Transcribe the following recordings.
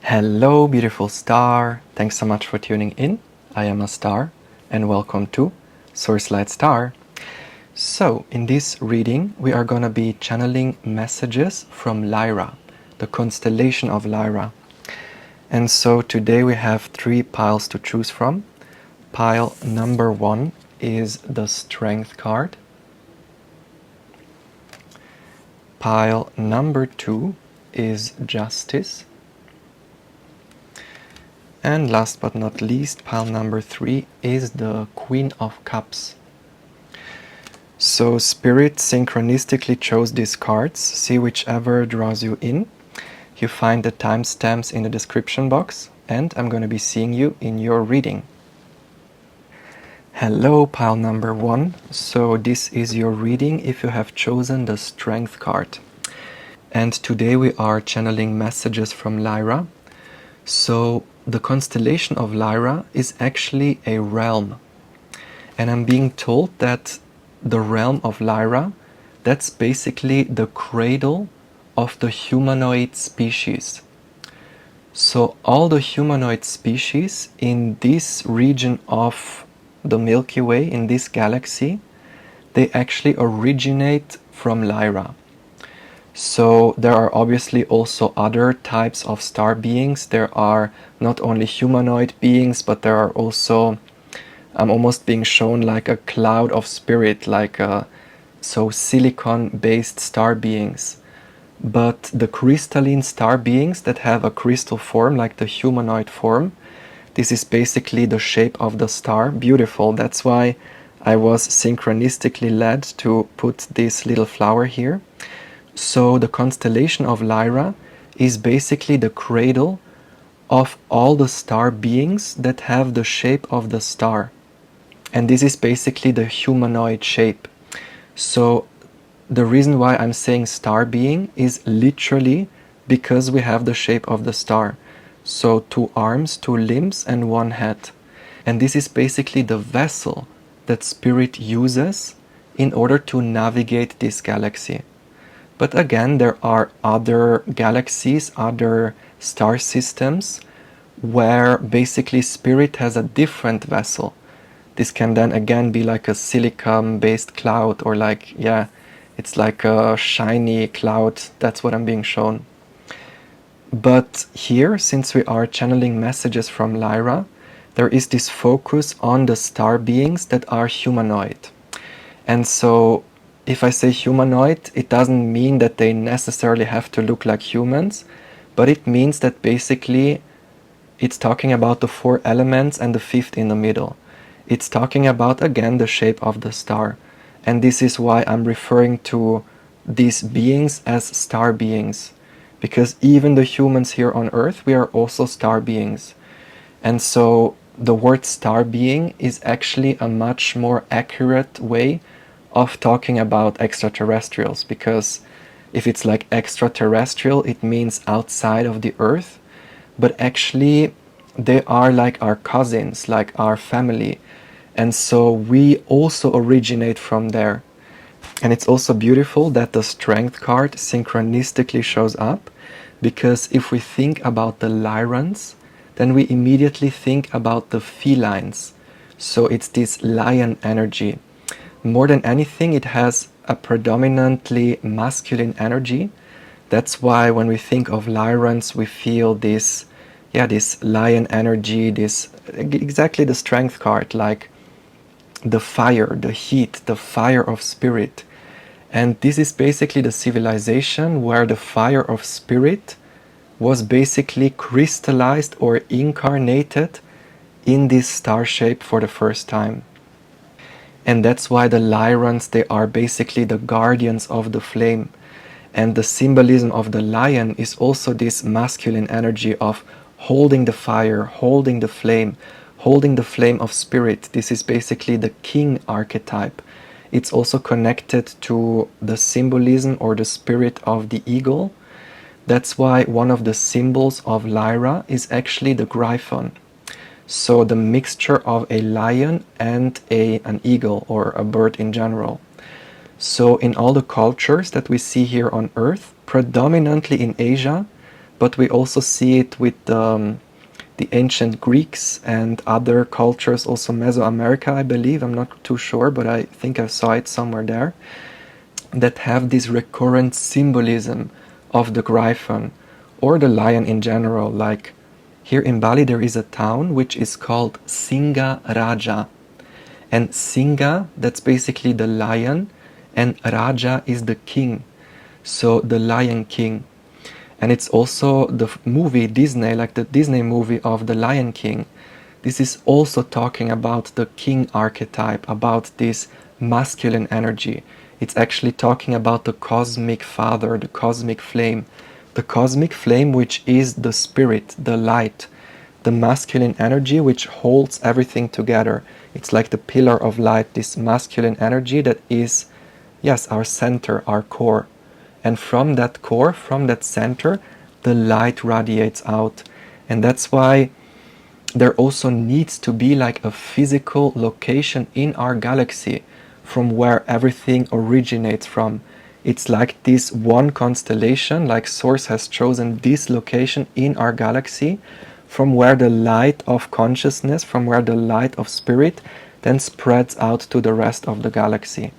Hello, beautiful star. Thanks so much for tuning in. I am Astar, and welcome to Source Light Star. So, in this reading, we are going to be channeling messages from Lyra, the constellation of Lyra. And so today we have 3 piles to choose from. Pile number 1 is the Strength card. Pile number 2 is Justice. And last but not least, pile number 3 is the Queen of Cups. So Spirit synchronistically chose these cards. See whichever draws you in. You find the timestamps in the description box, and I'm going to be seeing you in your reading. Hello, pile number 1. So this is your reading if you have chosen the Strength card. And today we are channeling messages from Lyra. So the constellation of Lyra is actually a realm. And I'm being told that the realm of Lyra, that's basically the cradle of the humanoid species. So all the humanoid species in this region of the Milky Way, in this galaxy, they actually originate from Lyra. So there are obviously also other types of star beings. There are not only humanoid beings, but there are also, I'm almost being shown like a cloud of spirit, like so silicon-based star beings. But the crystalline star beings that have a crystal form, like the humanoid form, this is basically the shape of the star. Beautiful. That's why I was synchronistically led to put this little flower here. So the constellation of Lyra is basically the cradle of all the star beings that have the shape of the star. And this is basically the humanoid shape. So the reason why I'm saying star being is literally because we have the shape of the star. So 2 arms, 2 limbs, and 1 head. And this is basically the vessel that Spirit uses in order to navigate this galaxy. But again, there are other galaxies, other star systems, where basically Spirit has a different vessel. This can then again be like a silicon-based cloud, or like, yeah, it's like a shiny cloud. That's what I'm being shown. But here, since we are channeling messages from Lyra, there is this focus on the star beings that are humanoid. And so if I say humanoid, it doesn't mean that they necessarily have to look like humans, but it means that basically it's talking about the 4 elements and the 5th in the middle. It's talking about, again, the shape of the star. And this is why I'm referring to these beings as star beings. Because even the humans here on Earth, we are also star beings. And so the word star being is actually a much more accurate way of talking about extraterrestrials, because if it's like extraterrestrial, it means outside of the Earth, but actually they are like our cousins, like our family, and so we also originate from there. And it's also beautiful that the Strength card synchronistically shows up, because if we think about the Lyrans, then we immediately think about the felines. So it's this lion energy. More than anything, it has a predominantly masculine energy. That's why when we think of Lyrans, we feel this, this lion energy, this exactly the Strength card, like the fire, the heat, the fire of spirit. And this is basically the civilization where the fire of spirit was basically crystallized or incarnated in this star shape for the first time. And that's why the Lyrans, they are basically the guardians of the flame. And the symbolism of the lion is also this masculine energy of holding the fire, holding the flame of spirit. This is basically the king archetype. It's also connected to the symbolism or the spirit of the eagle. That's why one of the symbols of Lyra is actually the griffon. So the mixture of a lion and an eagle, or a bird in general. So in all the cultures that we see here on Earth, predominantly in Asia, but we also see it with the ancient Greeks and other cultures, also Mesoamerica, I believe. I'm not too sure, but I think I saw it somewhere there, that have this recurrent symbolism of the griffon or the lion in general. Like here in Bali there is a town which is called Singa Raja, and Singa, that's basically the lion, and Raja is the king, so the Lion King. And it's also the movie Disney, like the Disney movie of the Lion King. This is also talking about the king archetype, about this masculine energy. It's actually talking about the cosmic father, the cosmic flame. The cosmic flame, which is the spirit, the light, the masculine energy which holds everything together. It's like the pillar of light, this masculine energy that is, yes, our center, our core. And from that core, from that center, the light radiates out. And that's why there also needs to be like a physical location in our galaxy from where everything originates from. It's like this one constellation, like Source has chosen this location in our galaxy from where the light of consciousness, from where the light of spirit then spreads out to the rest of the galaxy.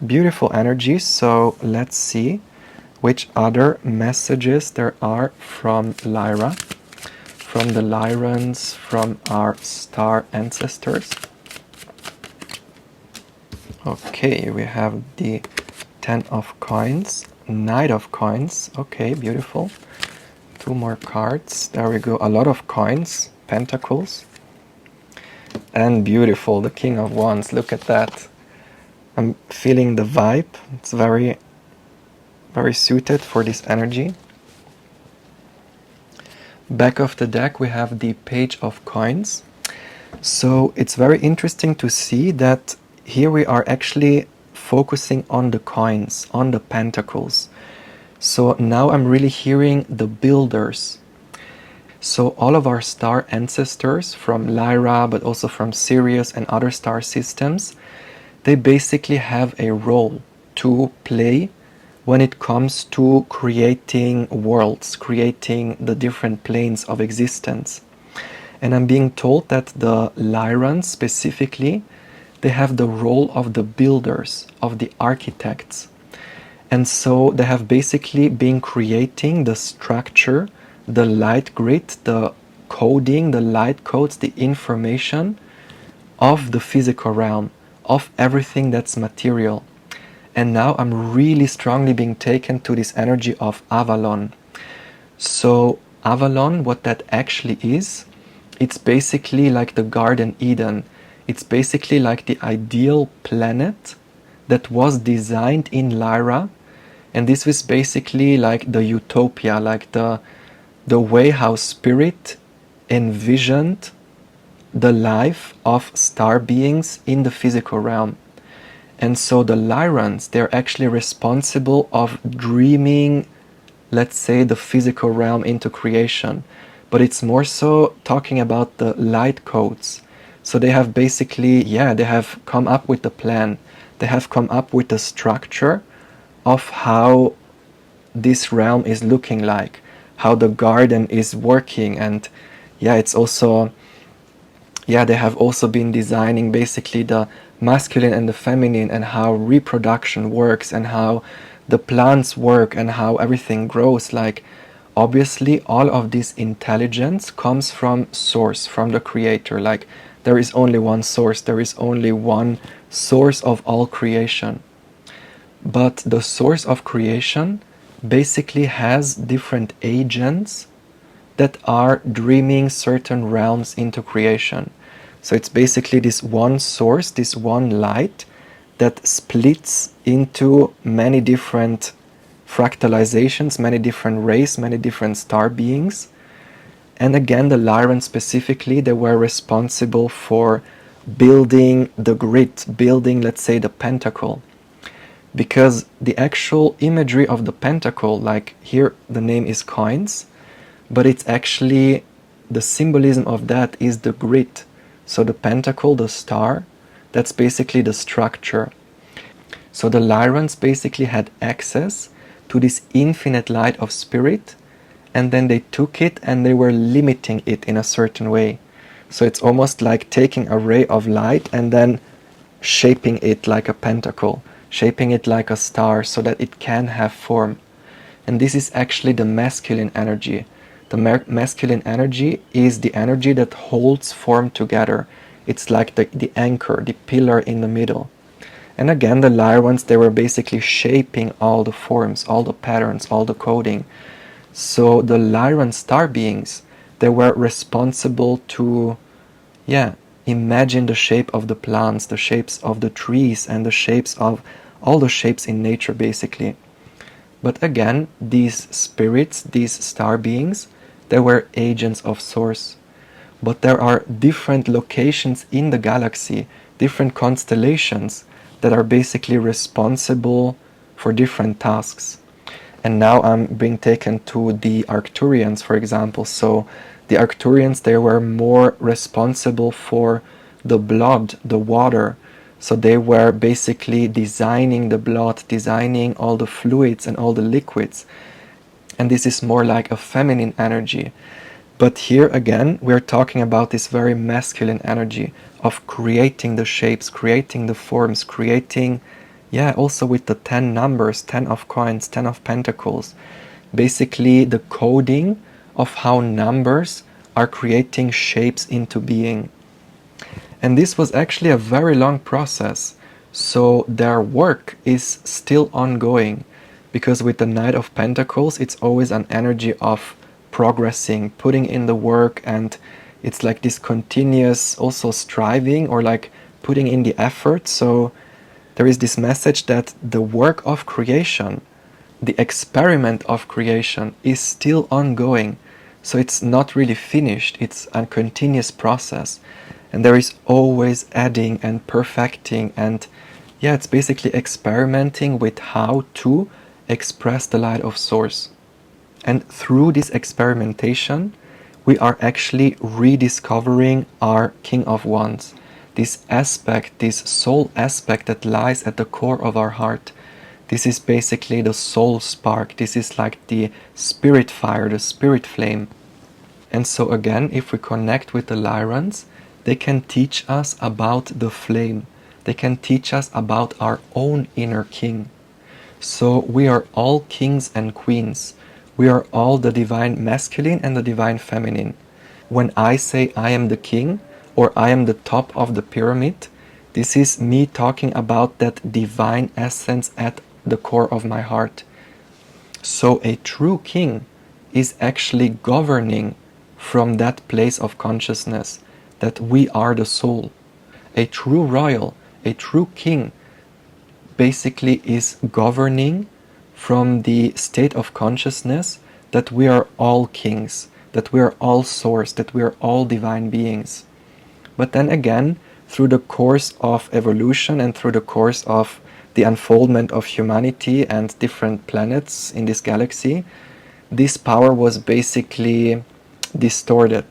Beautiful energy. So let's see which other messages there are from Lyra, from the Lyrans, from our star ancestors. Okay, we have the 10 of coins, Knight of coins. Okay, beautiful. 2 more cards. There we go. A lot of coins, pentacles. And beautiful, the King of Wands. Look at that. I'm feeling the vibe. It's very, very suited for this energy. Back of the deck we have the Page of Coins. So it's very interesting to see that here we are actually focusing on the coins, on the pentacles. So now I'm really hearing the builders. So all of our star ancestors from Lyra, but also from Sirius and other star systems, they basically have a role to play when it comes to creating worlds, creating the different planes of existence. And I'm being told that the Lyrans specifically, they have the role of the builders, of the architects. And so they have basically been creating the structure, the light grid, the coding, the light codes, the information of the physical realm, of everything that's material. And now I'm really strongly being taken to this energy of Avalon. So Avalon, what that actually is, it's basically like the Garden Eden. It's basically like the ideal planet that was designed in Lyra. And this was basically like the utopia, like the way how spirit envisioned the life of star beings in the physical realm. And so the Lyrans, they're actually responsible of dreaming, let's say, the physical realm into creation. But it's more so talking about the light codes. So they have basically, they have come up with the plan. They have come up with the structure of how this realm is looking like, how the garden is working. And it's also, they have also been designing basically the masculine and the feminine, and how reproduction works, and how the plants work, and how everything grows. Like, obviously all of this intelligence comes from source, from the creator. Like, there is only one source, there is only one source of all creation. But the source of creation basically has different agents that are dreaming certain realms into creation. So it's basically this one source, this one light that splits into many different fractalizations, many different rays, many different star beings. And again, the Lyrans specifically, they were responsible for building the grid, building, let's say, the pentacle. Because the actual imagery of the pentacle, like here the name is coins, but it's actually, the symbolism of that is the grid. So the pentacle, the star, that's basically the structure. So the Lyrans basically had access to this infinite light of spirit and then they took it and they were limiting it in a certain way. So it's almost like taking a ray of light and then shaping it like a pentacle, shaping it like a star so that it can have form. And this is actually the masculine energy. The masculine energy is the energy that holds form together. It's like the anchor, the pillar in the middle. And again, the Lyrans, they were basically shaping all the forms, all the patterns, all the coding. So the Lyran star beings, they were responsible to, imagine the shape of the plants, the shapes of the trees, and the shapes of all the shapes in nature, basically. But again, these spirits, these star beings, they were agents of Source. But there are different locations in the galaxy, different constellations that are basically responsible for different tasks. And now I'm being taken to the Arcturians, for example. So the Arcturians, they were more responsible for the blood, the water. So they were basically designing the blood, designing all the fluids and all the liquids. And this is more like a feminine energy. But here again, we're talking about this very masculine energy of creating the shapes, creating the forms, creating, also with the 10 numbers, 10 of coins, 10 of pentacles, basically the coding of how numbers are creating shapes into being. And this was actually a very long process. So their work is still ongoing, because with the Knight of Pentacles, it's always an energy of progressing, putting in the work, and it's like this continuous also striving or like putting in the effort. So there is this message that the work of creation, the experiment of creation, is still ongoing. So it's not really finished, it's a continuous process. And there is always adding and perfecting, and it's basically experimenting with how to express the light of Source. And through this experimentation, we are actually rediscovering our King of Wands. This aspect, this soul aspect that lies at the core of our heart. This is basically the soul spark. This is like the spirit fire, the spirit flame. And so again, if we connect with the Lyrans, they can teach us about the flame. They can teach us about our own inner king. So we are all kings and queens. We are all the divine masculine and the divine feminine. When I say I am the king, or I am the top of the pyramid, this is me talking about that divine essence at the core of my heart. So a true king is actually governing from that place of consciousness, that we are the soul. A true royal, a true king, basically is governing from the state of consciousness that we are all kings, that we are all source, that we are all divine beings. But then again, through the course of evolution and through the course of the unfoldment of humanity and different planets in this galaxy, this power was basically distorted.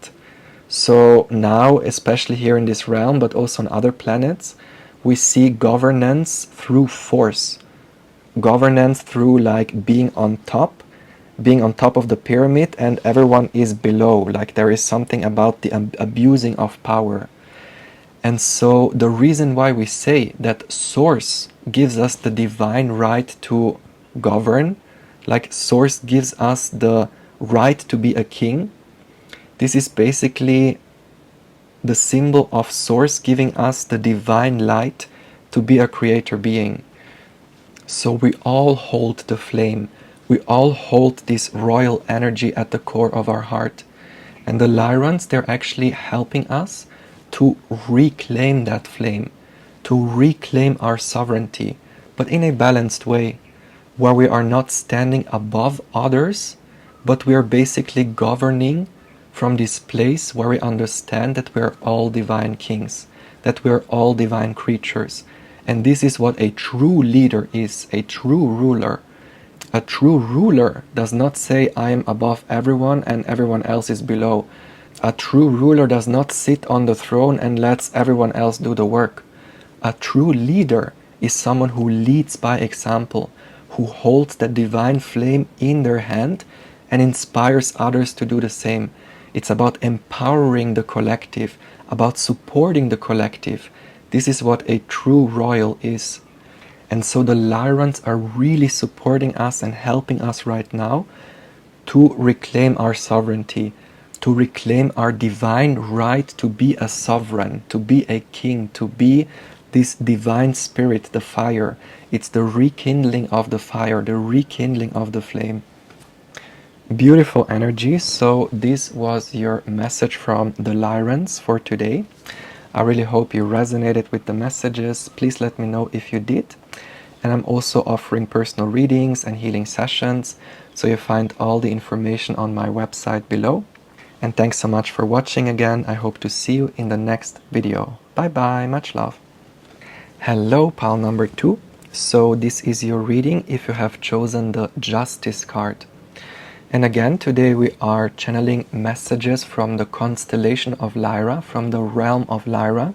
So now, especially here in this realm, but also on other planets, we see governance through force. Governance through like being on top of the pyramid and everyone is below. Like there is something about the abusing of power. And so the reason why we say that Source gives us the divine right to govern, like Source gives us the right to be a king, this is basically the symbol of Source giving us the divine light to be a creator being. So we all hold the flame. We all hold this royal energy at the core of our heart. And the Lyrans, they're actually helping us to reclaim that flame, to reclaim our sovereignty, but in a balanced way, where we are not standing above others, but we are basically governing from this place where we understand that we are all divine kings, that we are all divine creatures. And this is what a true leader is, a true ruler. A true ruler does not say, I am above everyone and everyone else is below. A true ruler does not sit on the throne and lets everyone else do the work. A true leader is someone who leads by example, who holds the divine flame in their hand and inspires others to do the same. It's about empowering the collective, about supporting the collective. This is what a true royal is. And so the Lyrans are really supporting us and helping us right now to reclaim our sovereignty, to reclaim our divine right to be a sovereign, to be a king, to be this divine spirit, the fire. It's the rekindling of the fire, the rekindling of the flame. Beautiful energy. So this was your message from the Lyrans for today. I really hope you resonated with the messages. Please let me know if you did. And I'm also offering personal readings and healing sessions, so you find all the information on my website below. And thanks so much for watching again. I hope to see you in the next video. Bye bye, much love. Hello, pile number 2. So this is your reading if you have chosen the Justice card. And again, today we are channeling messages from the constellation of Lyra, from the realm of Lyra.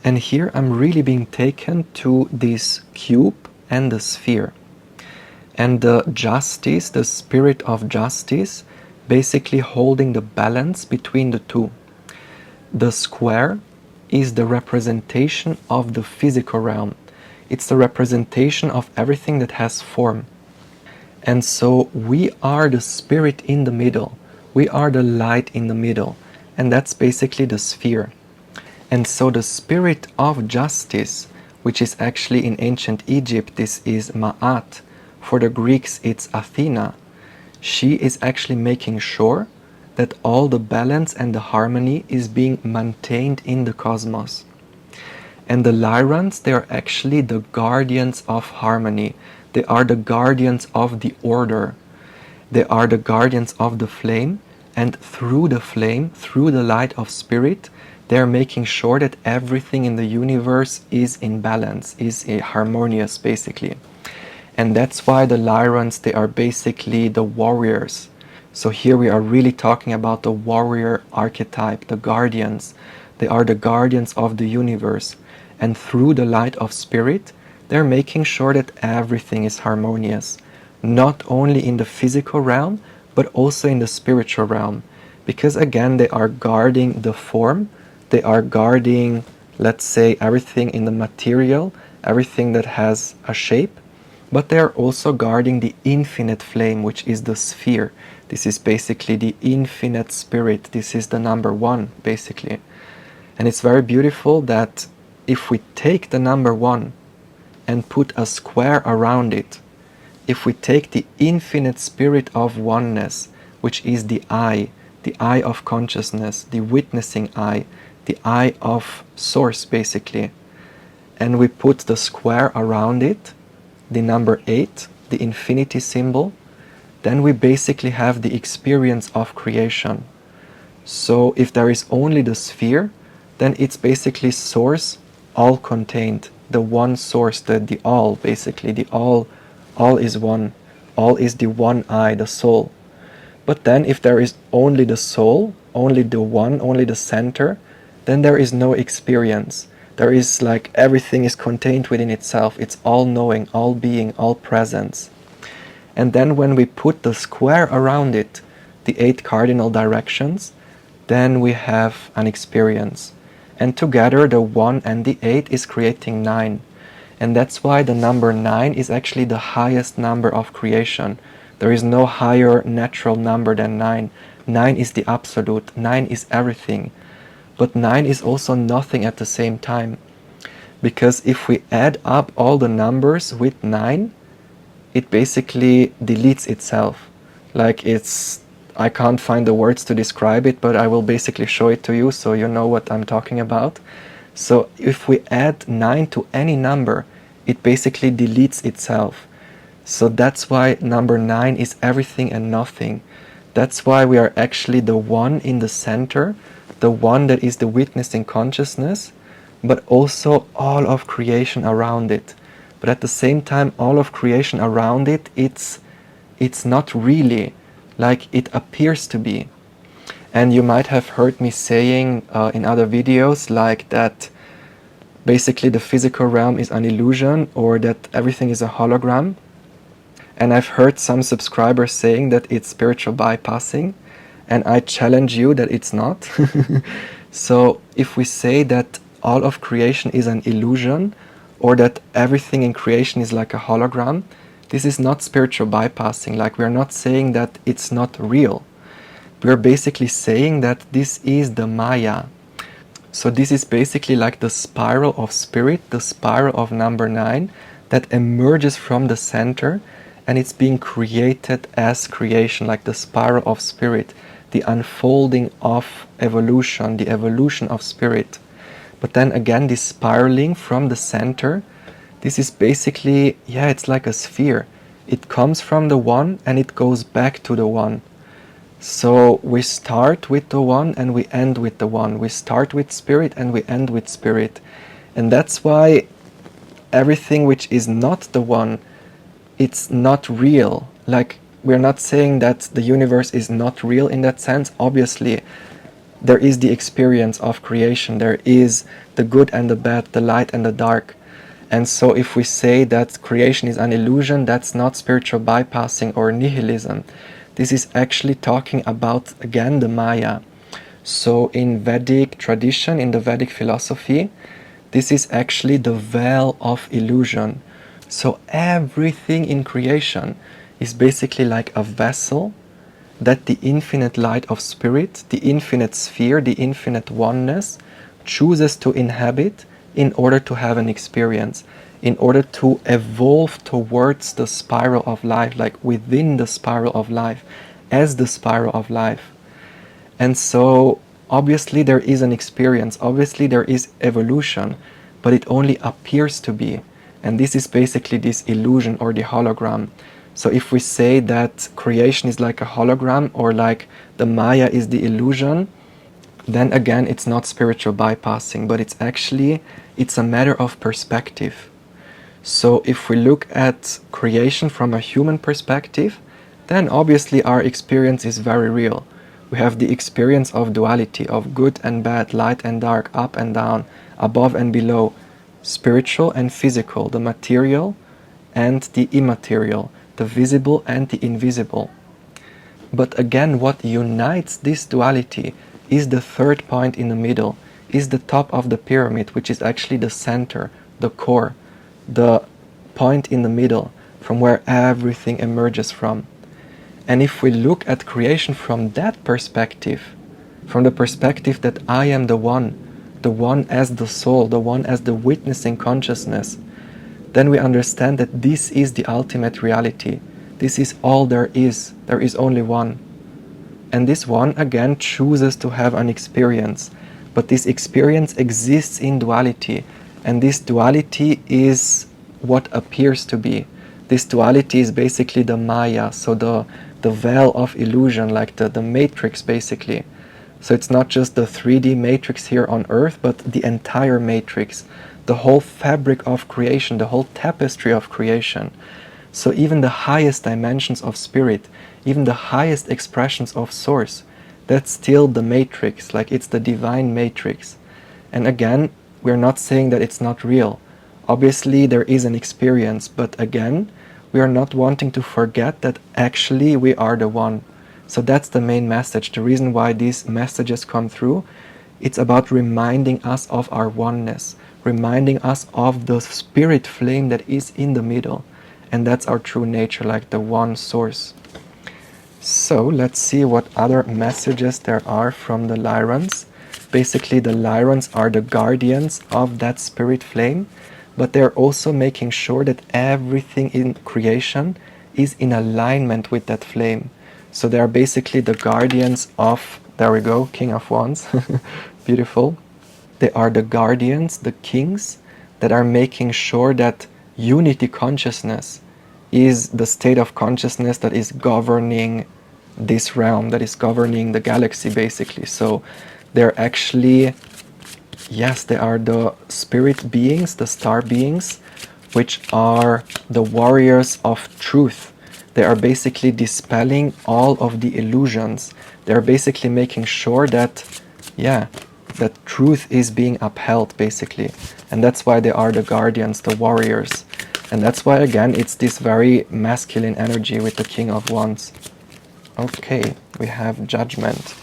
And here I'm really being taken to this cube and the sphere. And the justice, the spirit of justice, basically holding the balance between the two. The square is the representation of the physical realm. It's the representation of everything that has form. And so we are the spirit in the middle. We are the light in the middle. And that's basically the sphere. And so the spirit of justice, which is actually in ancient Egypt, this is Ma'at. For the Greeks, it's Athena. She is actually making sure that all the balance and the harmony is being maintained in the cosmos. And the Lyrans, they are actually the guardians of harmony. They are the guardians of the order. They are the guardians of the flame. And through the flame, through the light of spirit, they are making sure that everything in the universe is in balance, is harmonious, basically. And that's why the Lyrans, they are basically the warriors. So here we are really talking about the warrior archetype, the guardians. They are the guardians of the universe. And through the light of spirit, they're making sure that everything is harmonious. Not only in the physical realm, but also in the spiritual realm. Because again, they are guarding the form. They are guarding, let's say, everything in the material, everything that has a shape, but they are also guarding the infinite flame, which is the sphere. This is basically the infinite spirit. This is the number 1, basically. And it's very beautiful that if we take the number 1 and put a square around it, if we take the infinite spirit of oneness, which is the eye of consciousness, the witnessing eye, the eye of source, basically, and we put the square around it, the number 8, the infinity symbol, then we basically have the experience of creation. So if there is only the sphere, then it's basically source, all contained, the one source, the all, basically, the all is one, all is the one I, the soul. But then if there is only the soul, only the one, only the center, then there is no experience. There is like everything is contained within itself. It's all knowing, all being, all presence. And then when we put the square around it, the 8 cardinal directions, then we have an experience. And together the 1 and the 8 is creating 9. And that's why the number 9 is actually the highest number of creation. There is no higher natural number than 9. 9 is the absolute. 9 is everything. But 9 is also nothing at the same time. Because if we add up all the numbers with 9, it basically deletes itself. Like I can't find the words to describe it, but I will basically show it to you so you know what I'm talking about. So if we add 9 to any number, it basically deletes itself. So that's why number 9 is everything and nothing. That's why we are actually the one in the center, the one that is the witnessing consciousness, but also all of creation around it. But at the same time, all of creation around it, it's not really like it appears to be. And you might have heard me saying in other videos like that basically the physical realm is an illusion, or that everything is a hologram. And I've heard some subscribers saying that it's spiritual bypassing, and I challenge you that it's not. So if we say that all of creation is an illusion, or that everything in creation is like a hologram, this is not spiritual bypassing. Like, we're not saying that it's not real. We're basically saying that this is the Maya. So this is basically like the spiral of spirit, the spiral of number 9, that emerges from the center, and it's being created as creation, like the spiral of spirit, the unfolding of evolution, the evolution of spirit. But then again, this spiraling from the center, this is basically, yeah, it's like a sphere. It comes from the one and it goes back to the one. So we start with the one and we end with the one. We start with spirit and we end with spirit. And that's why everything which is not the one, it's not real. Like, we're not saying that the universe is not real in that sense. Obviously, there is the experience of creation. There is the good and the bad, the light and the dark. And so if we say that creation is an illusion, that's not spiritual bypassing or nihilism. This is actually talking about, again, the Maya. So in Vedic tradition, in the Vedic philosophy, this is actually the veil of illusion. So everything in creation is basically like a vessel that the infinite light of spirit, the infinite sphere, the infinite oneness chooses to inhabit in order to have an experience, in order to evolve towards the spiral of life, like within the spiral of life, as the spiral of life. And so obviously there is an experience, obviously there is evolution, but it only appears to be. And this is basically this illusion or the hologram. So if we say that creation is like a hologram, or like the Maya is the illusion, then again it's not spiritual bypassing, but it's a matter of perspective. So if we look at creation from a human perspective, then obviously our experience is very real. We have the experience of duality, of good and bad, light and dark, up and down, above and below, spiritual and physical, the material and the immaterial, the visible and the invisible. But again, what unites this duality is the third point in the middle, is the top of the pyramid, which is actually the center, the core, the point in the middle, from where everything emerges from. And if we look at creation from that perspective, from the perspective that I am the one as the soul, the one as the witnessing consciousness, then we understand that this is the ultimate reality. This is all there is. There is only one. And this one, again, chooses to have an experience. But this experience exists in duality. And this duality is what appears to be. This duality is basically the Maya, so the veil of illusion, like the matrix, basically. So it's not just the 3D matrix here on Earth, but the entire matrix, the whole fabric of creation, the whole tapestry of creation. So even the highest dimensions of spirit, even the highest expressions of source, that's still the matrix, like it's the divine matrix. And again, we're not saying that it's not real. Obviously there is an experience, but again, we are not wanting to forget that actually we are the one. So that's the main message. The reason why these messages come through, it's about reminding us of our oneness, reminding us of the spirit flame that is in the middle. And that's our true nature, like the one source. So let's see what other messages there are from the Lyrans. Basically, the Lyrans are the guardians of that spirit flame, but they're also making sure that everything in creation is in alignment with that flame. So they are basically the guardians of, there we go, King of Wands, beautiful. They are the guardians, the kings, that are making sure that unity consciousness is the state of consciousness that is governing this realm, that is governing the galaxy, basically. So they're actually, yes, they are the spirit beings, the star beings, which are the warriors of truth. They are basically dispelling all of the illusions. They are basically making sure that, that truth is being upheld, basically. And that's why they are the guardians, the warriors. And that's why, again, it's this very masculine energy with the King of Wands. Okay, we have Judgment.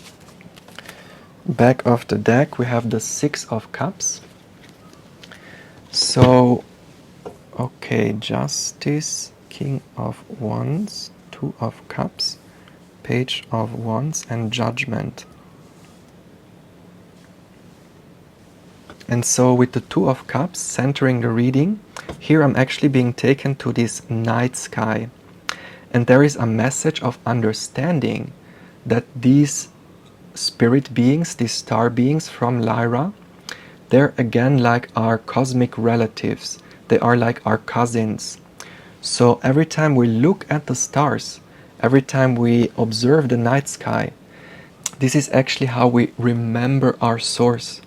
Back of the deck, we have the Six of Cups. So, okay, Justice, King of Wands, Two of Cups, Page of Wands, and Judgment. And so with the Two of Cups centering the reading, here I'm actually being taken to this night sky. And there is a message of understanding that these spirit beings, these star beings from Lyra, they're again like our cosmic relatives. They are like our cousins. So every time we look at the stars, every time we observe the night sky, this is actually how we remember our source.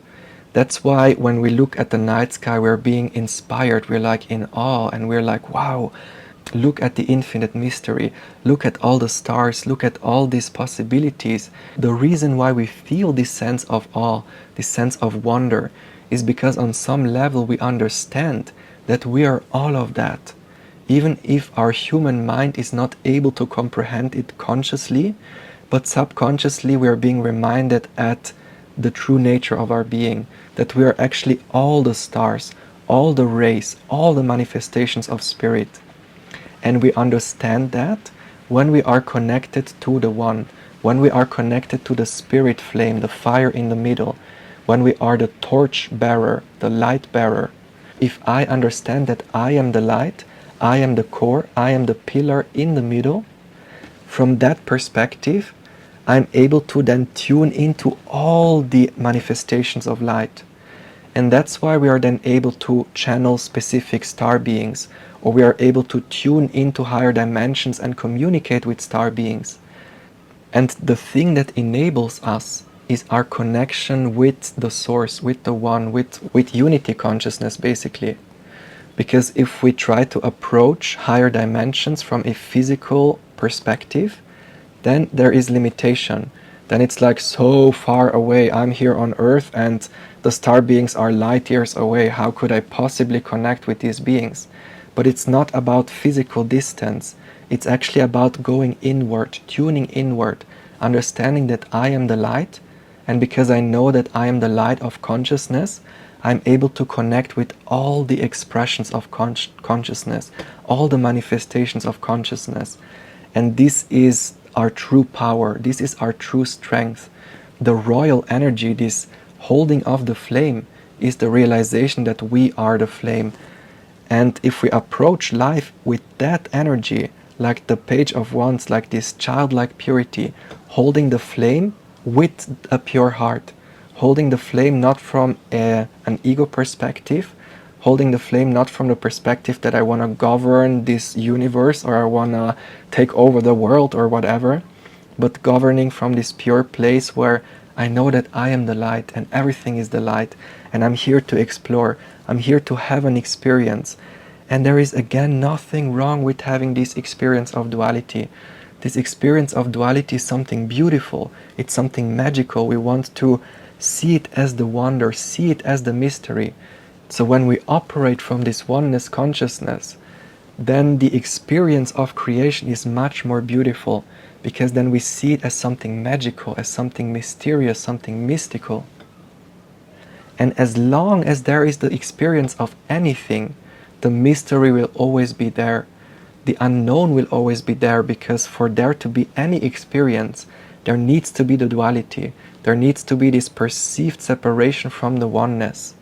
That's why when we look at the night sky, we're being inspired, we're like in awe, and we're like, wow, look at the infinite mystery, look at all the stars, look at all these possibilities. The reason why we feel this sense of awe, this sense of wonder, is because on some level we understand that we are all of that. Even if our human mind is not able to comprehend it consciously, but subconsciously we are being reminded at the true nature of our being, that we are actually all the stars, all the rays, all the manifestations of spirit. And we understand that when we are connected to the One, when we are connected to the spirit flame, the fire in the middle, when we are the torch bearer, the light bearer. If I understand that I am the light, I am the core, I am the pillar in the middle, from that perspective, I'm able to then tune into all the manifestations of light. And that's why we are then able to channel specific star beings, or we are able to tune into higher dimensions and communicate with star beings. And the thing that enables us is our connection with the source, with the One, with unity consciousness, basically. Because if we try to approach higher dimensions from a physical perspective, then there is limitation. Then it's like so far away. I'm here on Earth and the star beings are light years away. How could I possibly connect with these beings? But it's not about physical distance. It's actually about going inward, tuning inward, understanding that I am the light, and because I know that I am the light of consciousness, I'm able to connect with all the expressions of consciousness, all the manifestations of consciousness. And this is our true power, this is our true strength. The royal energy, this holding of the flame, is the realization that we are the flame. And if we approach life with that energy, like the Page of Wands, like this childlike purity, holding the flame with a pure heart, holding the flame not from an ego perspective, holding the flame not from the perspective that I want to govern this universe or I want to take over the world or whatever, but governing from this pure place where I know that I am the light and everything is the light, and I'm here to explore, I'm here to have an experience. And there is again nothing wrong with having this experience of duality. This experience of duality is something beautiful, it's something magical. We want to see it as the wonder, see it as the mystery. So when we operate from this oneness consciousness, then the experience of creation is much more beautiful, because then we see it as something magical, as something mysterious, something mystical. And as long as there is the experience of anything, the mystery will always be there. The unknown will always be there, because for there to be any experience, there needs to be the duality. There needs to be this perceived separation from the oneness.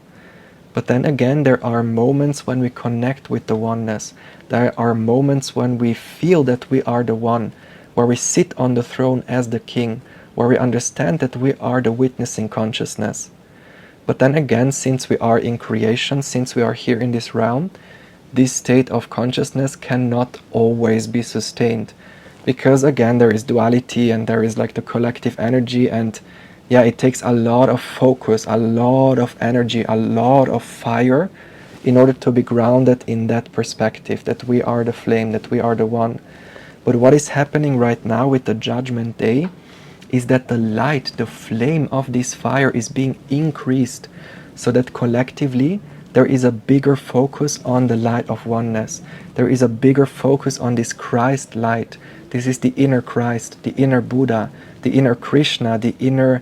But then again, there are moments when we connect with the oneness. There are moments when we feel that we are the one, where we sit on the throne as the king, where we understand that we are the witnessing consciousness. But then again, since we are in creation, since we are here in this realm, this state of consciousness cannot always be sustained. Because again, there is duality and there is like the collective energy, and yeah, it takes a lot of focus, a lot of energy, a lot of fire in order to be grounded in that perspective, that we are the flame, that we are the one. But what is happening right now with the Judgment Day is that the light, the flame of this fire is being increased, so that collectively there is a bigger focus on the light of oneness. There is a bigger focus on this Christ light. This is the inner Christ, the inner Buddha, the inner Krishna, the inner,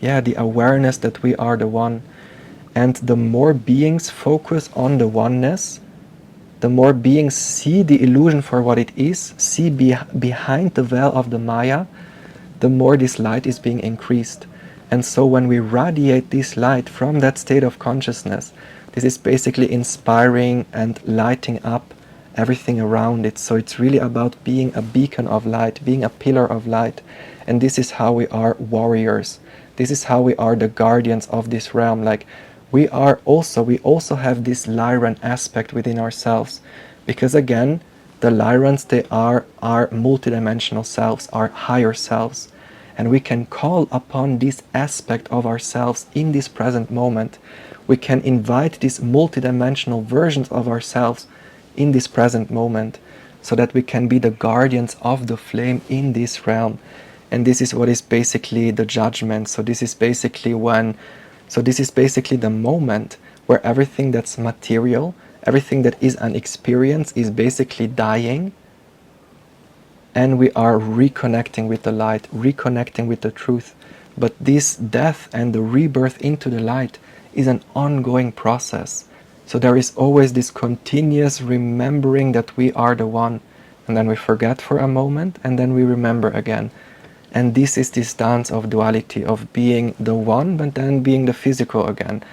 the awareness that we are the one. And the more beings focus on the oneness, the more beings see the illusion for what it is, see behind the veil of the Maya, the more this light is being increased. And so when we radiate this light from that state of consciousness, this is basically inspiring and lighting up everything around it. So it's really about being a beacon of light, being a pillar of light. And this is how we are warriors. This is how we are the guardians of this realm. Like we also have this Lyran aspect within ourselves. Because again, the Lyrans, they are our multidimensional selves, our higher selves. And we can call upon this aspect of ourselves in this present moment. We can invite these multidimensional versions of ourselves in this present moment, so that we can be the guardians of the flame in this realm. And this is what is basically the judgment. So this is basically the moment where everything that's material, everything that is an experience is basically dying, and we are reconnecting with the light, reconnecting with the truth. But this death and the rebirth into the light is an ongoing process. So there is always this continuous remembering that we are the one, and then we forget for a moment, and then we remember again. And this is this dance of duality, of being the one, but then being the physical again.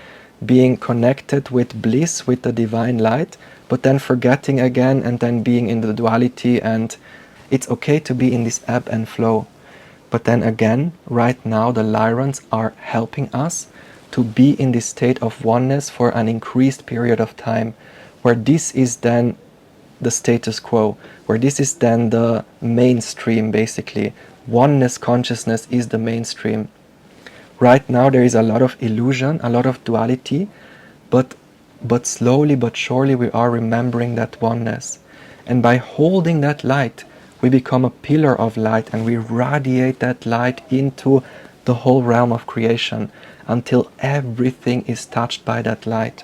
Being connected with bliss, with the divine light, but then forgetting again, and then being in the duality. And it's okay to be in this ebb and flow. But then again, right now, the Lyrans are helping us to be in this state of oneness for an increased period of time, where this is then the status quo, where this is then the mainstream, basically. Oneness consciousness is the mainstream. Right now there is a lot of illusion, a lot of duality, but slowly but surely we are remembering that oneness. And by holding that light, we become a pillar of light, and we radiate that light into the whole realm of creation until everything is touched by that light.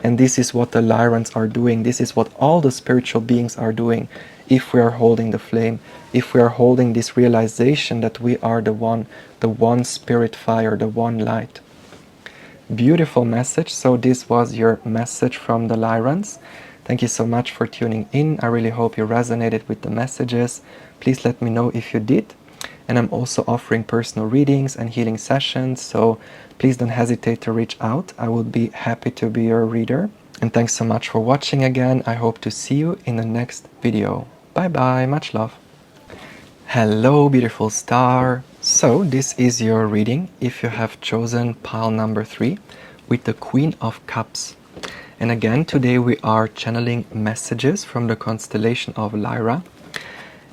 And this is what the Lyrans are doing. This is what all the spiritual beings are doing if we are holding the flame, if we are holding this realization that we are the one spirit fire, the one light. Beautiful message. So this was your message from the Lyrans. Thank you so much for tuning in. I really hope you resonated with the messages. Please let me know if you did. And I'm also offering personal readings and healing sessions, so please don't hesitate to reach out. I will be happy to be your reader. And thanks so much for watching again. I hope to see you in the next video. Bye bye, much love. Hello, beautiful star. So this is your reading if you have chosen pile number 3 with the Queen of Cups. And again, today we are channeling messages from the constellation of Lyra.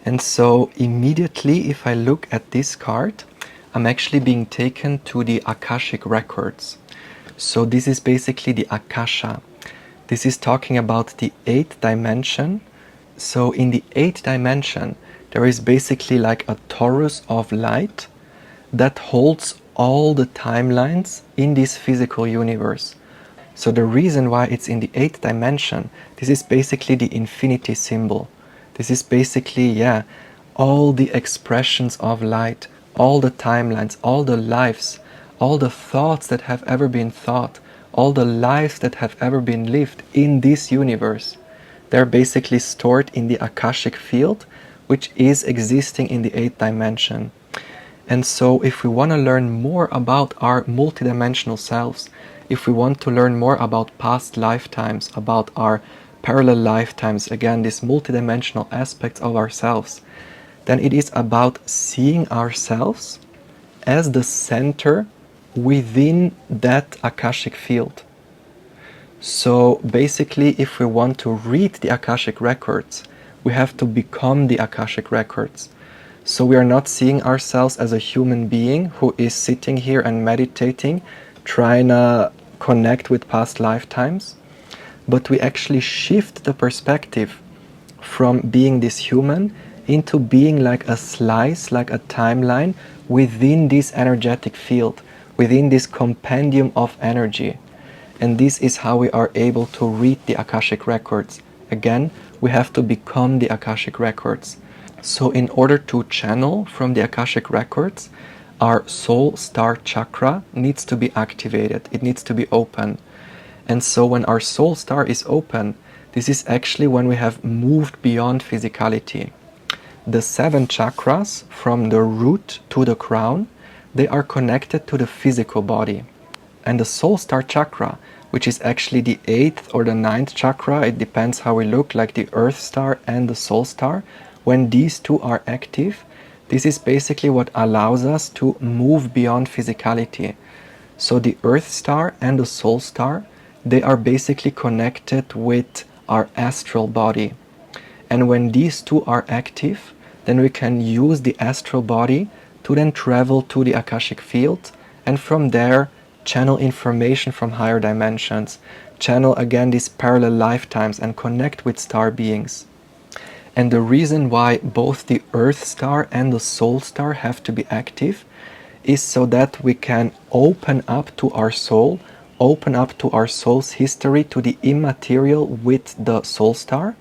And so immediately, if I look at this card, I'm actually being taken to the Akashic records. So this is basically the Akasha. This is talking about the 8th dimension. So in the 8th dimension, there is basically like a torus of light that holds all the timelines in this physical universe. So the reason why it's in the 8th dimension, this is basically the infinity symbol. This is basically, all the expressions of light, all the timelines, all the lives, all the thoughts that have ever been thought, all the lives that have ever been lived in this universe. They're basically stored in the Akashic field, which is existing in the 8th dimension. And so if we want to learn more about our multidimensional selves, if we want to learn more about past lifetimes, about our parallel lifetimes, again, these multidimensional aspects of ourselves, then it is about seeing ourselves as the center within that Akashic field. So basically, if we want to read the Akashic records, we have to become the Akashic records. So we are not seeing ourselves as a human being who is sitting here and meditating, trying to connect with past lifetimes, but we actually shift the perspective from being this human into being like a slice, like a timeline within this energetic field, within this compendium of energy. And this is how we are able to read the Akashic records. Again, we have to become the Akashic records. So in order to channel from the Akashic records, our soul star chakra needs to be activated. It needs to be open. And so when our soul star is open, this is actually when we have moved beyond physicality. The 7 chakras, from the root to the crown, they are connected to the physical body. And the soul star chakra, which is actually the 8th or the 9th chakra, it depends how we look, like the earth star and the soul star, when these two are active, this is basically what allows us to move beyond physicality. So the earth star and the soul star, they are basically connected with our astral body. And when these two are active, then we can use the astral body to then travel to the Akashic field, and from there channel information from higher dimensions, channel again these parallel lifetimes and connect with star beings. And the reason why both the earth star and the soul star have to be active is so that we can open up to our soul, open up to our soul's history, to the immaterial with the soul star,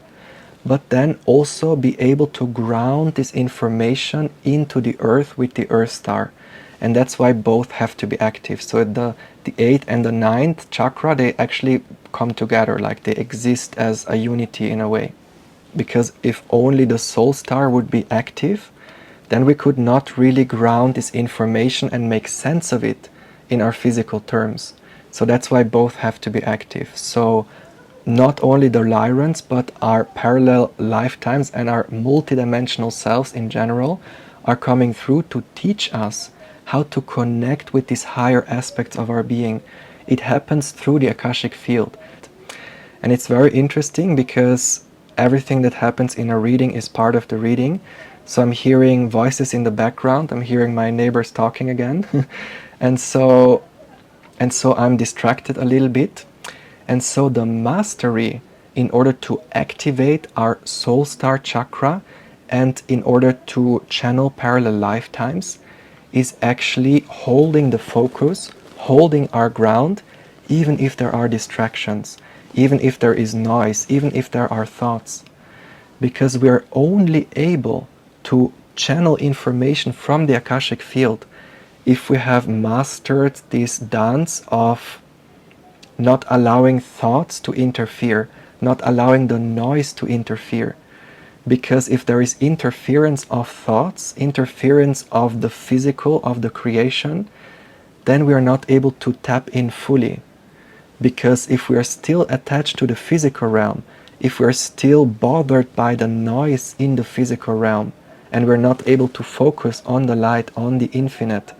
but then also be able to ground this information into the earth with the earth star. And that's why both have to be active. So the 8th and the 9th chakra, they actually come together, like they exist as a unity in a way. Because if only the soul star would be active, then we could not really ground this information and make sense of it in our physical terms. So that's why both have to be active. So not only the Lyrans, but our parallel lifetimes and our multidimensional selves in general are coming through to teach us how to connect with these higher aspects of our being. It happens through the Akashic field. And it's very interesting because everything that happens in a reading is part of the reading. So I'm hearing voices in the background, I'm hearing my neighbors talking again. and so I'm distracted a little bit. And so the mastery, in order to activate our soul star chakra and in order to channel parallel lifetimes, is actually holding the focus, holding our ground, even if there are distractions, even if there is noise, even if there are thoughts. Because we are only able to channel information from the Akashic field if we have mastered this dance of not allowing thoughts to interfere, not allowing the noise to interfere. Because if there is interference of thoughts, interference of the physical, of the creation, then we are not able to tap in fully. Because if we are still attached to the physical realm, if we are still bothered by the noise in the physical realm, and we're not able to focus on the light, on the infinite,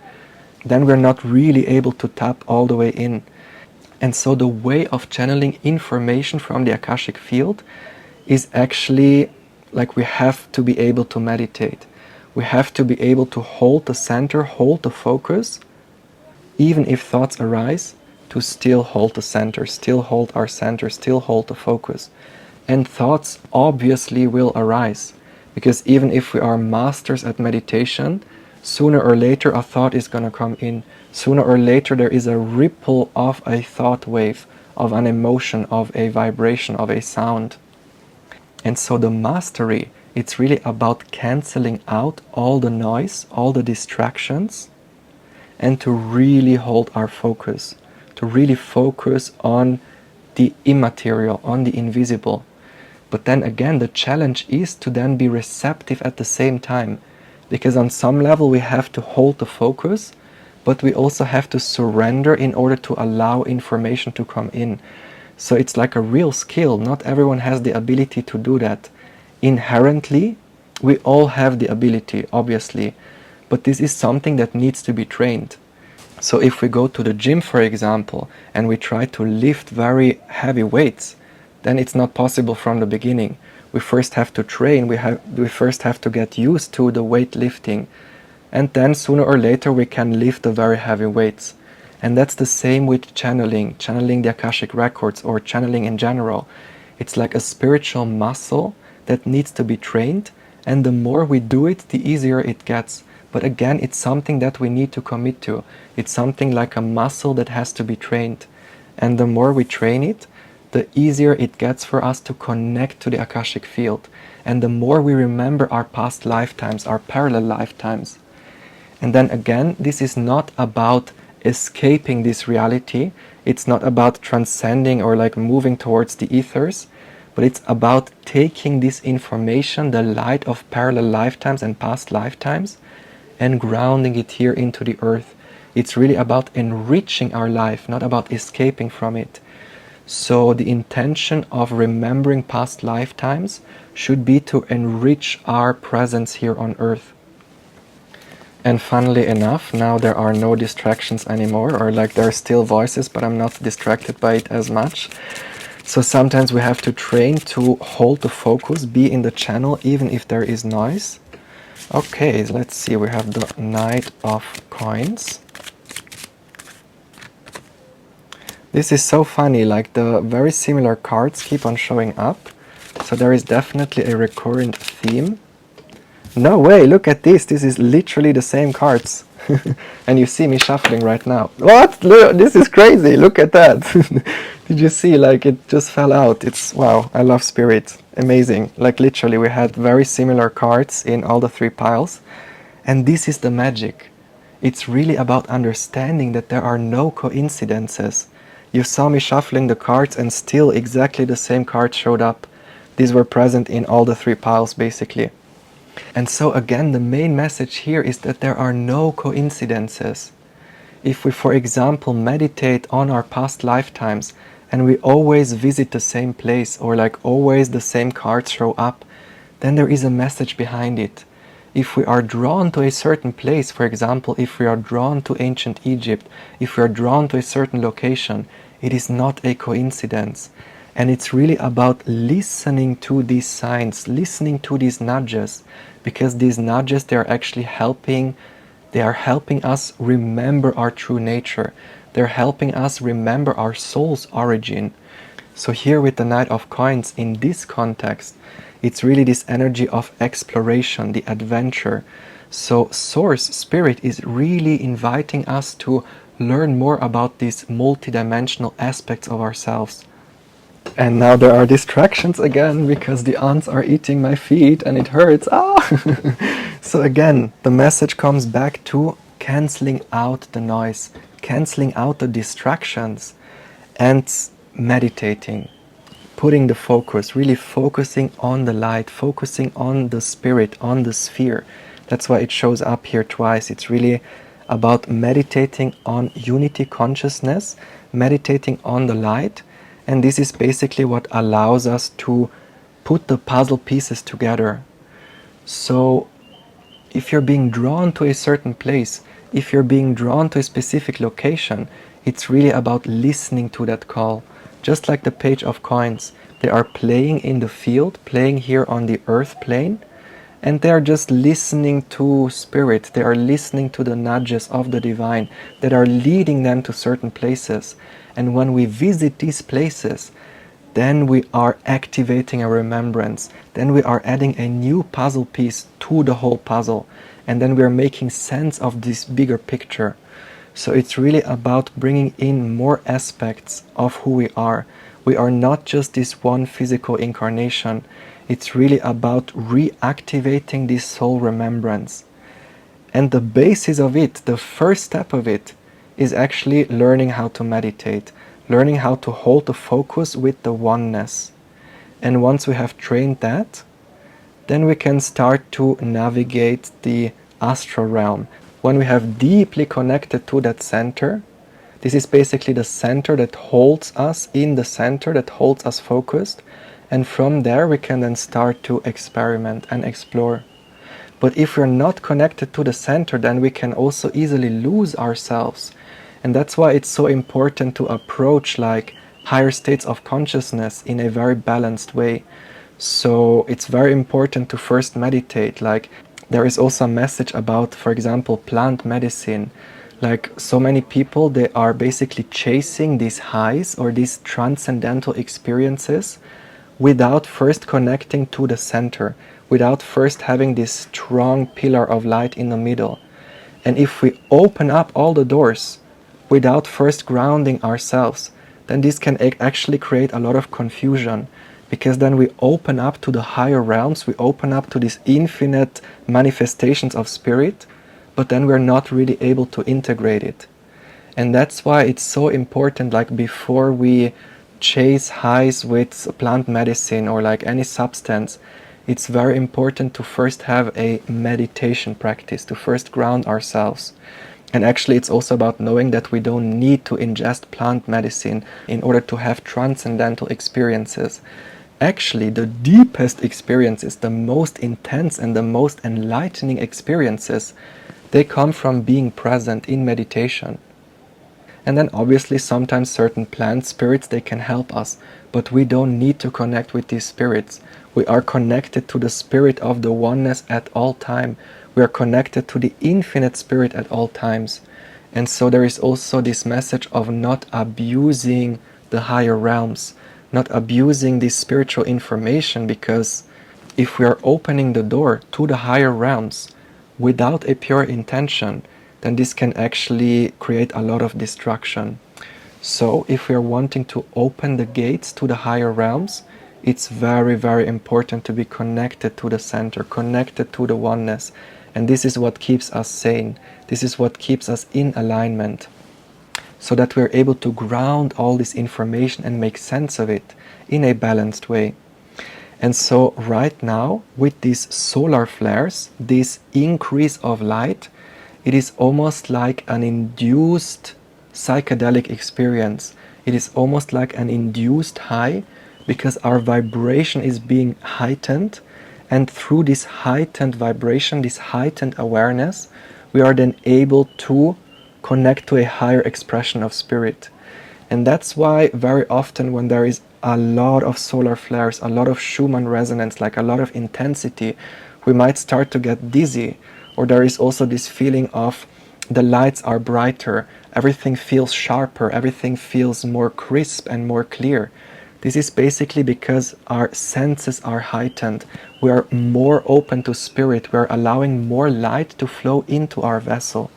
then we're not really able to tap all the way in. And so the way of channeling information from the Akashic field is actually like we have to be able to meditate. We have to be able to hold the center, hold the focus, even if thoughts arise, to still hold the center, still hold our center, still hold the focus. And thoughts obviously will arise, because even if we are masters at meditation, sooner or later a thought is going to come in. Sooner or later there is a ripple of a thought wave, of an emotion, of a vibration, of a sound. And so the mastery, it's really about cancelling out all the noise, all the distractions, and to really hold our focus, to really focus on the immaterial, on the invisible. But then again, the challenge is to then be receptive at the same time, because on some level we have to hold the focus, but we also have to surrender in order to allow information to come in. So it's like a real skill. Not everyone has the ability to do that. Inherently, we all have the ability, obviously, but this is something that needs to be trained. So if we go to the gym, for example, and we try to lift very heavy weights, then it's not possible from the beginning. We first have to train, we first have to get used to the weightlifting, and then sooner or later we can lift the very heavy weights. And that's the same with channeling the Akashic records, or channeling in general. It's like a spiritual muscle that needs to be trained, and the more we do it, the easier it gets. But again, it's something that we need to commit to. It's something like a muscle that has to be trained. And the more we train it, the easier it gets for us to connect to the Akashic field. And the more we remember our past lifetimes, our parallel lifetimes. And then again, this is not about escaping this reality. It's not about transcending or like moving towards the ethers, but it's about taking this information, the light of parallel lifetimes and past lifetimes, and grounding it here into the earth. It's really about enriching our life, not about escaping from it. So the intention of remembering past lifetimes should be to enrich our presence here on earth. And funnily enough, now there are no distractions anymore, or like there are still voices, but I'm not distracted by it as much. So sometimes we have to train to hold the focus, be in the channel, even if there is noise. Okay, let's see, we have the Knight of Coins. This is so funny, like the very similar cards keep on showing up. So there is definitely a recurrent theme. No way, look at this, this is literally the same cards. And you see me shuffling right now. What? Look, this is crazy, look at that. Did you see, like it just fell out. It's, wow, I love Spirit, amazing. Like literally we had very similar cards in all the three piles. And this is the magic. It's really about understanding that there are no coincidences. You saw me shuffling the cards and still exactly the same cards showed up. These were present in all the three piles basically. And so again, the main message here is that there are no coincidences. If we, for example, meditate on our past lifetimes and we always visit the same place, or like always the same cards show up, then there is a message behind it. If we are drawn to a certain place, for example, if we are drawn to ancient Egypt, if we are drawn to a certain location, it is not a coincidence. And it's really about listening to these signs, listening to these nudges, because these nudges, they are actually helping us remember our true nature. They're helping us remember our soul's origin. So here with the Knight of Coins, in this context, it's really this energy of exploration, the adventure. So Source, Spirit, is really inviting us to learn more about these multidimensional aspects of ourselves. And now there are distractions again, because the ants are eating my feet and it hurts. Ah! So again, the message comes back to cancelling out the noise, cancelling out the distractions, and meditating, putting the focus, really focusing on the light, focusing on the spirit, on the sphere. That's why it shows up here twice. It's really about meditating on unity consciousness, meditating on the light. And this is basically what allows us to put the puzzle pieces together. So if you're being drawn to a certain place, if you're being drawn to a specific location, it's really about listening to that call. Just like the Page of Coins, they are playing in the field, playing here on the earth plane, and they are just listening to Spirit. They are listening to the nudges of the divine that are leading them to certain places. And when we visit these places, then we are activating a remembrance. Then we are adding a new puzzle piece to the whole puzzle. And then we are making sense of this bigger picture. So it's really about bringing in more aspects of who we are. We are not just this one physical incarnation. It's really about reactivating this soul remembrance. And the basis of it, the first step of it, is actually learning how to meditate, learning how to hold the focus with the oneness. And once we have trained that, then we can start to navigate the astral realm. When we have deeply connected to that center, this is basically the center that holds us in the center, that holds us focused. And from there we can then start to experiment and explore. But if we're not connected to the center, then we can also easily lose ourselves. And that's why it's so important to approach like higher states of consciousness in a very balanced way. So it's very important to first meditate. Like there is also a message about, for example, plant medicine. Like so many people, they are basically chasing these highs or these transcendental experiences without first connecting to the center, without first having this strong pillar of light in the middle. And if we open up all the doors without first grounding ourselves, then this can actually create a lot of confusion, because then we open up to the higher realms, we open up to these infinite manifestations of spirit, but then we're not really able to integrate it. And that's why it's so important, like before we chase highs with plant medicine or like any substance, it's very important to first have a meditation practice, to first ground ourselves. And actually it's also about knowing that we don't need to ingest plant medicine in order to have transcendental experiences. Actually, the deepest experiences, the most intense and the most enlightening experiences, they come from being present in meditation. And then obviously sometimes certain plant spirits, they can help us, but we don't need to connect with these spirits. We are connected to the spirit of the oneness at all time. We are connected to the infinite spirit at all times. And so there is also this message of not abusing the higher realms, not abusing this spiritual information, because if we are opening the door to the higher realms without a pure intention, then this can actually create a lot of destruction. So if we are wanting to open the gates to the higher realms, it's very, very important to be connected to the center, connected to the oneness. And this is what keeps us sane. This is what keeps us in alignment, so that we're able to ground all this information and make sense of it in a balanced way. And so right now, with these solar flares, this increase of light, it is almost like an induced psychedelic experience. It is almost like an induced high, because our vibration is being heightened, and through this heightened vibration, this heightened awareness, we are then able to connect to a higher expression of spirit. And that's why very often when there is a lot of solar flares, a lot of Schumann resonance, like a lot of intensity, we might start to get dizzy, or there is also this feeling of the lights are brighter, everything feels sharper, everything feels more crisp and more clear. This is basically because our senses are heightened. We are more open to spirit. We are allowing more light to flow into our vessel.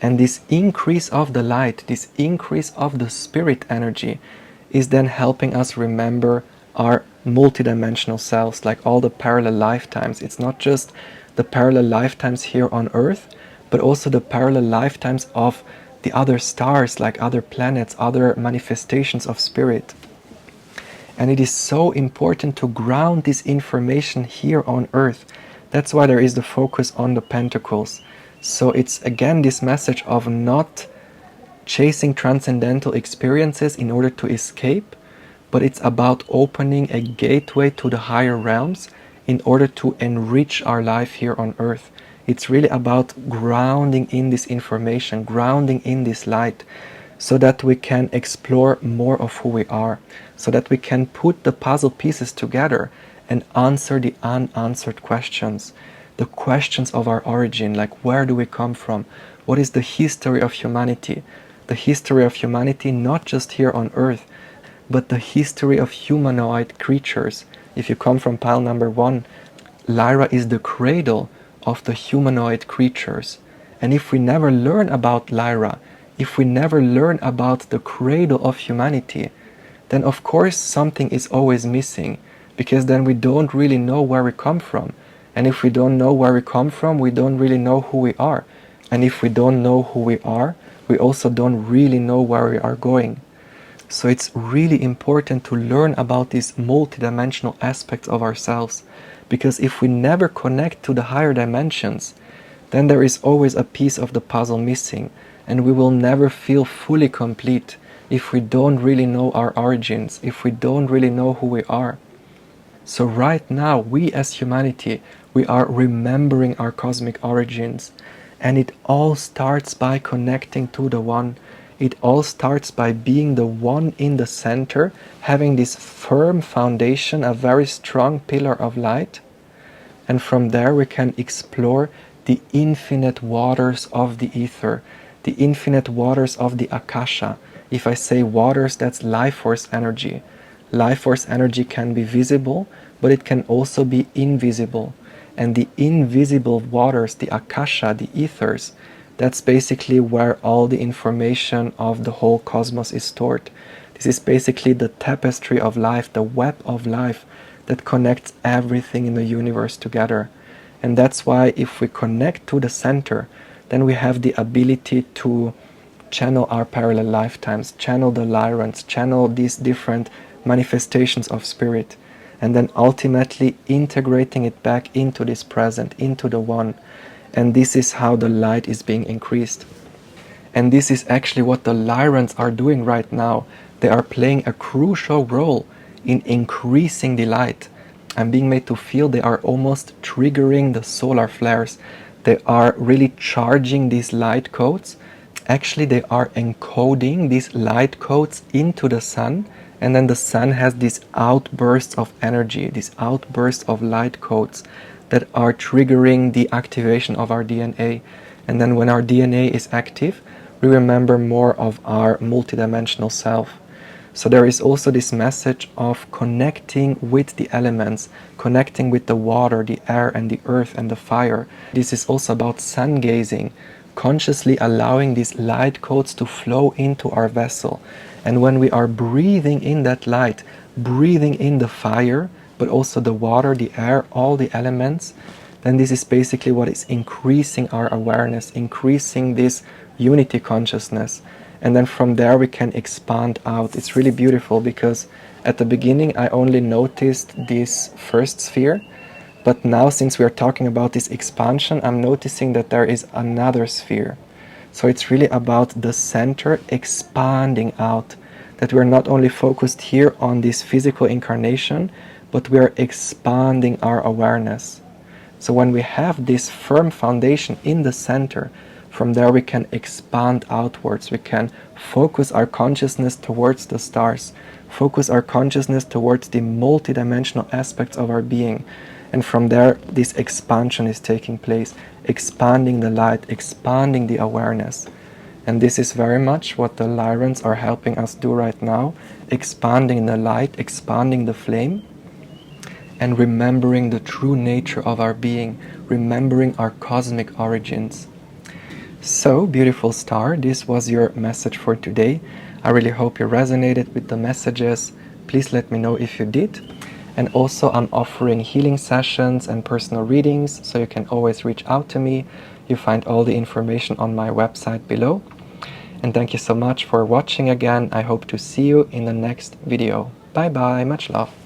And this increase of the light, this increase of the spirit energy, is then helping us remember our multidimensional selves, like all the parallel lifetimes. It's not just the parallel lifetimes here on Earth, but also the parallel lifetimes of the other stars, like other planets, other manifestations of spirit. And it is so important to ground this information here on Earth. That's why there is the focus on the Pentacles. So it's again this message of not chasing transcendental experiences in order to escape, but it's about opening a gateway to the higher realms in order to enrich our life here on Earth. It's really about grounding in this information, grounding in this light, so that we can explore more of who we are, so that we can put the puzzle pieces together and answer the unanswered questions, the questions of our origin, like where do we come from, what is the history of humanity, the history of humanity not just here on Earth, but the history of humanoid creatures. If you come from pile number 1, Lyra is the cradle of the humanoid creatures. And if we never learn about Lyra, if we never learn about the cradle of humanity, then of course something is always missing, because then we don't really know where we come from. And if we don't know where we come from, we don't really know who we are. And if we don't know who we are, we also don't really know where we are going. So it's really important to learn about these multidimensional aspects of ourselves, because if we never connect to the higher dimensions, then there is always a piece of the puzzle missing, and we will never feel fully complete if we don't really know our origins, if we don't really know who we are. So right now, we as humanity, we are remembering our cosmic origins, and it all starts by connecting to the One. It all starts by being the one in the center, having this firm foundation, a very strong pillar of light. And from there we can explore the infinite waters of the ether, the infinite waters of the Akasha. If I say waters, that's life force energy. Life force energy can be visible, but it can also be invisible. And the invisible waters, the Akasha, the ethers, That's basically where all the information of the whole cosmos is stored. This is basically the tapestry of life, the web of life that connects everything in the universe together. And that's why if we connect to the center, then we have the ability to channel our parallel lifetimes, channel the Lyrans, channel these different manifestations of spirit, and then ultimately integrating it back into this present, into the one. And this is how the light is being increased. And this is actually what the Lyrans are doing right now. They are playing a crucial role in increasing the light. I'm being made to feel they are almost triggering the solar flares. They are really charging these light codes. Actually, they are encoding these light codes into the sun, and then the sun has these outbursts of energy, these outbursts of light codes that are triggering the activation of our DNA. And then when our DNA is active, we remember more of our multidimensional self. So there is also this message of connecting with the elements, connecting with the water, the air, and the earth, and the fire. This is also about sun gazing, consciously allowing these light codes to flow into our vessel. And when we are breathing in that light, breathing in the fire, but also the water, the air, all the elements, then this is basically what is increasing our awareness, increasing this unity consciousness. And then from there we can expand out. It's really beautiful because at the beginning I only noticed this first sphere, but now since we are talking about this expansion, I'm noticing that there is another sphere. So it's really about the center expanding out, that we're not only focused here on this physical incarnation, but we are expanding our awareness. So when we have this firm foundation in the center, from there we can expand outwards. We can focus our consciousness towards the stars, focus our consciousness towards the multidimensional aspects of our being. And from there, this expansion is taking place, expanding the light, expanding the awareness. And this is very much what the Lyrans are helping us do right now, expanding the light, expanding the flame, and remembering the true nature of our being, remembering our cosmic origins. So, beautiful star, this was your message for today. I really hope you resonated with the messages. Please let me know if you did. And also I'm offering healing sessions and personal readings, so you can always reach out to me. You find all the information on my website below. And thank you so much for watching again. I hope to see you in the next video. Bye bye, much love.